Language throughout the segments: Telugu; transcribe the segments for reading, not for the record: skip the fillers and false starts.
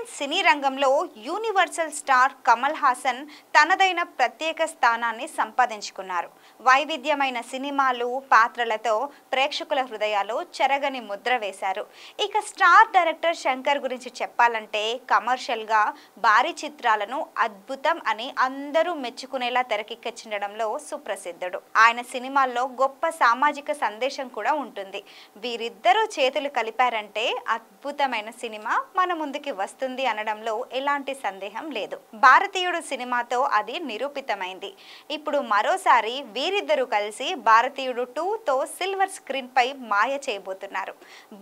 ఇండియన్ సినీ రంగంలో యూనివర్సల్ స్టార్ కమల్ హాసన్ తనదైన ప్రత్యేక స్థానాన్ని సంపాదించుకున్నారు. వైవిధ్యమైన సినిమాలు, పాత్రలతో ప్రేక్షకుల హృదయాల్లో చెరగని ముద్ర వేశారు. ఇక స్టార్ డైరెక్టర్ శంకర్ గురించి చెప్పాలంటే కమర్షియల్గా భారీ చిత్రాలను అద్భుతం అని అందరూ మెచ్చుకునేలా తెరకెక్కించడంలో సుప్రసిద్ధుడు. ఆయన సినిమాల్లో గొప్ప సామాజిక సందేశం కూడా ఉంటుంది. వీరిద్దరూ చేతులు కలిపారంటే అద్భుతమైన సినిమా మన ముందుకి వస్తుంది అనడంలో ఎలాంటి సందేహం లేదు. భారతీయుడు సినిమాతో అది నిరూపితమైంది. ఇప్పుడు మరోసారి వీరిద్దరూ కలిసి భారతీయుడు 2తో సిల్వర్ స్క్రీన్ పై మాయ చేయబోతున్నారు.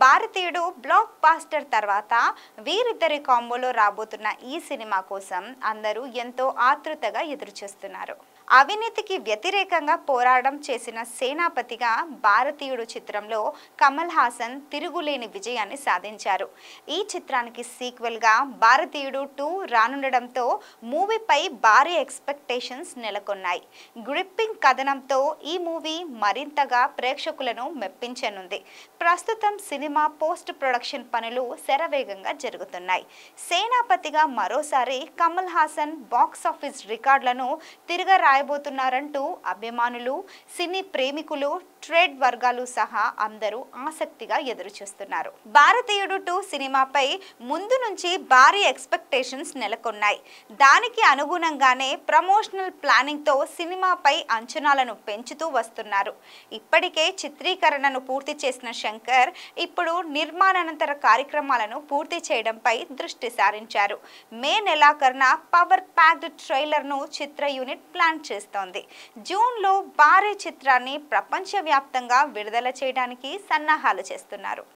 భారతీయుడు బ్లాక్ బాస్టర్ తర్వాత వీరిద్దరి కాంబోలో రాబోతున్న ఈ సినిమా కోసం అందరూ ఎంతో ఆతృతగా ఎదురుచూస్తున్నారు. అవినీతికి వ్యతిరేకంగా పోరాటం చేసిన సేనాపతిగా భారతీయుడు చిత్రంలో కమల్ హాసన్ తిరుగులేని విజయాన్ని సాధించారు. ఈ చిత్రానికి సీక్వెల్గా భారతీయుడు 2 రానుండడంతో మూవీపై భారీ ఎక్స్పెక్టేషన్స్ నెలకొన్నాయి. గ్రిప్పింగ్ కథనంతో ఈ మూవీ మరింతగా ప్రేక్షకులను మెప్పించనుంది. ప్రస్తుతం సినిమా పోస్ట్ ప్రొడక్షన్ పనులు శరవేగంగా జరుగుతున్నాయి. సేనాపతిగా మరోసారి కమల్ హాసన్ బాక్సాఫీస్ రికార్డులను రాయబోతున్నారంటూ అభిమానులు, సినీ ప్రేమికులు, ట్రేడ్ వర్గాలు సహా అందరూ ఆసక్తిగా ఎదురుచూస్తున్నారు. భారతీయుడు 2 సినిమాపై ముందు నుంచి భారీ ఎక్స్పెక్టేషన్స్ నెలకొన్నాయి. దానికి అనుగుణంగానే ప్రమోషనల్ ప్లానింగ్ తో సినిమాపై అంచనాలను పెంచుతూ వస్తున్నారు. ఇప్పటికే చిత్రీకరణను పూర్తి చేసిన శంకర్ ఇప్పుడు నిర్మాణానంతర కార్యక్రమాలను పూర్తి చేయడంపై దృష్టి సారించారు. మే నెలాఖరున పవర్ ప్యాక్డ్ ట్రైలర్ ను చిత్ర యూనిట్ ప్లాన్ చేస్తోంది. జూన్లో భారీ చిత్రాన్ని ప్రపంచవ్యాప్తంగా విడుదల చేయడానికి సన్నాహాలు చేస్తున్నారు.